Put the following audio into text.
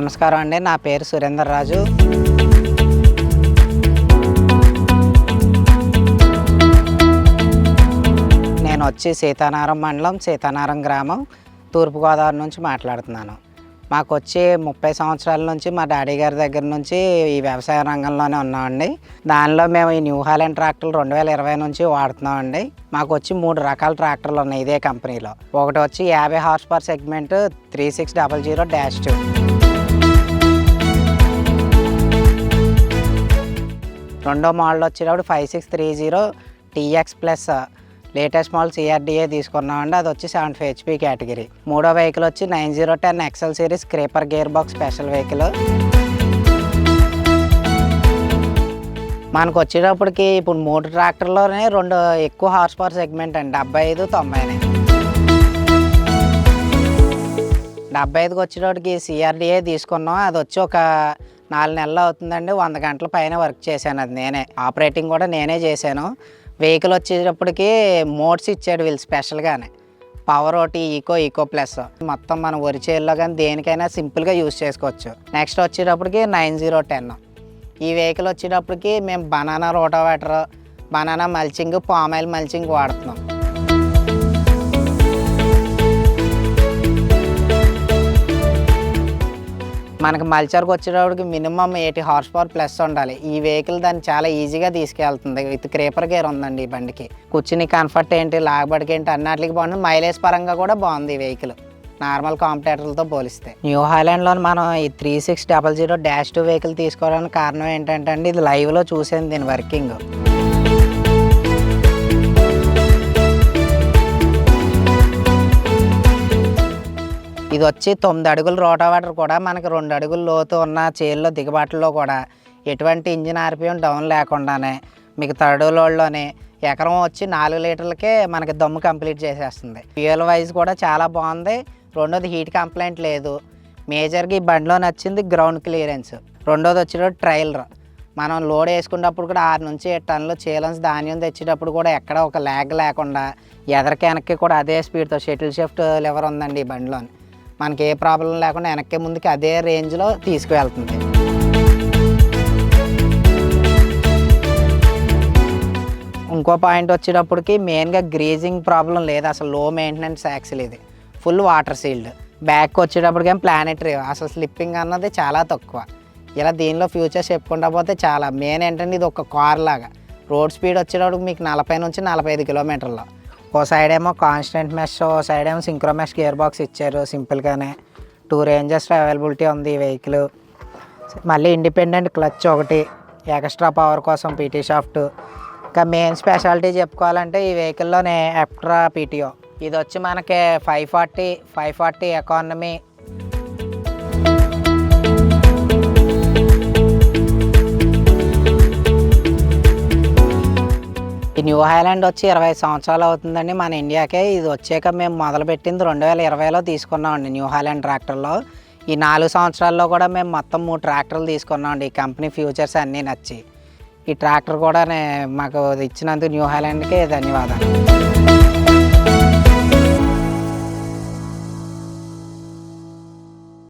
నమస్కారం అండి. నా పేరు సురేందర్ రాజు. నేను వచ్చి సీతానారం మండలం, సీతానారం గ్రామం, తూర్పుగోదావరి నుంచి మాట్లాడుతున్నాను. మాకు వచ్చి 30 సంవత్సరాల నుంచి మా డాడీ గారి దగ్గర నుంచి ఈ వ్యవసాయ రంగంలోనే ఉన్నామండి. దానిలో మేము ఈ న్యూ హాలెండ్ ట్రాక్టర్లు 2020 నుంచి వాడుతున్నామండి. మాకు వచ్చి 3 రకాల ట్రాక్టర్లు ఉన్నాయి ఇదే కంపెనీలో. ఒకటి వచ్చి 50 హార్స్ పవర్ సెగ్మెంట్ 3600-2. రెండో మోడల్ వచ్చేటప్పుడు 5630 TX plus latest model CRDA తీసుకున్నామండి. అది వచ్చి 75 HP కేటగిరీ. మూడో వెహికల్ వచ్చి 9010 XL series creeper gear box special vehicle. మనకు వచ్చేటప్పటికి ఇప్పుడు 3 ట్రాక్టర్లోనే 2 ఎక్కువ హార్స్ పవర్ సెగ్మెంట్ అండి, 75, 90. 75కి వచ్చేటప్పటికి CRDA తీసుకున్నాం. అది వచ్చి ఒక 4 నెలలు అవుతుందండి. 100 గంటల పైన వర్క్ చేశాను. అది నేనే ఆపరేటింగ్ కూడా నేనే చేశాను. వెహికల్ వచ్చేటప్పటికి మోడ్స్ ఇచ్చాడు వీళ్ళు స్పెషల్గానే. పవర్ ఒకటి, ఈకో ప్లస్. మొత్తం మనం వరి చేల్లో కానీ దేనికైనా సింపుల్గా యూజ్ చేసుకోవచ్చు. నెక్స్ట్ వచ్చేటప్పటికి 9010. ఈ వెహికల్ వచ్చేటప్పటికి మేము banana rotavator, banana mulching, palm oil mulching వాడుతున్నాం. మనకి మల్చర్కి వచ్చేటప్పటికి మినిమం 80 హార్స్ పవర్ ప్లస్ ఉండాలి. ఈ వెహికల్ దాన్ని చాలా ఈజీగా తీసుకెళ్తుంది. విత్ క్రేపర్ గేర్ ఉందండి ఈ బండికి. కూర్చుని కంఫర్ట్ ఏంటి, లాగబడికి ఏంటి, అన్నిటికి బాగుంటుంది. మైలేజ్ పరంగా కూడా బాగుంది ఈ వెహికల్ నార్మల్ కాంపిటేటర్లతో పోలిస్తే. న్యూ హాలెండ్లో మనం ఈ 3600-2 వెహికల్ తీసుకోవడానికి కారణం ఏంటంటే అండి, ఇది లైవ్లో చూసాను దీని వర్కింగ్. ఇది వచ్చి 9 అడుగుల రోటావేటర్ కూడా మనకి 2 అడుగుల లోతు ఉన్న చేల్లో దిగుబాటులో కూడా ఎటువంటి ఇంజిన్ RPM డౌన్ లేకుండానే మీకు థర్డ్ లోడ్లోనే ఎకరం వచ్చి 4 లీటర్లకే మనకి దమ్ము కంప్లీట్ చేసేస్తుంది. ఫ్యూయల్ వైజ్ కూడా చాలా బాగుంది. రెండోది హీట్ కంప్లైంట్ లేదు. మేజర్గా ఈ బండిలో నచ్చింది గ్రౌండ్ క్లియరెన్స్. రెండోది వచ్చేటప్పుడు ట్రైలర్. మనం లోడ్ వేసుకున్నప్పుడు కూడా 6 నుంచి 7 టన్నులు చేలన్స్ ధాన్యం తెచ్చేటప్పుడు కూడా ఎక్కడ ఒక ల్యాగ్ లేకుండా ఎదరికి వెనక్కి కూడా అదే స్పీడ్తో షటిల్ షిఫ్ట్ లివర్ ఉందండి ఈ బండిలోని. మనకి ఏ ప్రాబ్లం లేకుండా వెనక్కి ముందుకి అదే రేంజ్లో తీసుకువెళ్తుంది. ఇంకో పాయింట్ వచ్చేటప్పటికి మెయిన్గా గ్రీజింగ్ ప్రాబ్లం లేదు. అసలు లో మెయింటెనెన్స్ యాక్సిల్. ఇది ఫుల్ వాటర్ సీల్డ్. బ్యాక్ వచ్చేటప్పటికేం ప్లానెటరీ. అసలు స్లిప్పింగ్ అన్నది చాలా తక్కువ. ఇలా దీనిలో ఫ్యూచర్స్ చెప్పుకుంటా పోతే చాలా. మెయిన్ ఏంటంటే ఇది ఒక కార్ లాగా. రోడ్ స్పీడ్ వచ్చేటప్పటికి మీకు 40 నుంచి 45 కిలోమీటర్లు. ఓ సైడ్ ఏమో కాన్స్టెంట్ మెష్, ఓ సైడ్ ఏమో సింక్రో మెష్ గేర్ బాక్స్ ఇచ్చారు సింపుల్గానే. 2 రేంజెస్ అవైలబిలిటీ ఉంది ఈ వెహికల్. మళ్ళీ ఇండిపెండెంట్ క్లచ్ ఒకటి, ఎక్స్ట్రా పవర్ కోసం PT షాఫ్ట్. ఇంకా మెయిన్ స్పెషాలిటీ చెప్పుకోవాలంటే ఈ వెహికల్లోనే ఎప్ట్రా PTO. ఇది వచ్చి మనకి 540 ఎకానమీ. ఈ న్యూ హాలెండ్ వచ్చి 20 సంవత్సరాలు అవుతుందండి మన ఇండియాకే. ఇది వచ్చాక మేము మొదలుపెట్టింది 2020లో తీసుకున్నామండి న్యూ హాలెండ్ ట్రాక్టర్లో. ఈ 4 సంవత్సరాల్లో కూడా మేము మొత్తం 3 ట్రాక్టర్లు తీసుకున్నామండి. ఈ కంపెనీ ఫ్యూచర్స్ అన్నీ నచ్చి ఈ ట్రాక్టర్ కూడా మాకు ఇచ్చినందుకు న్యూ హాలెండ్కి ధన్యవాదాలు.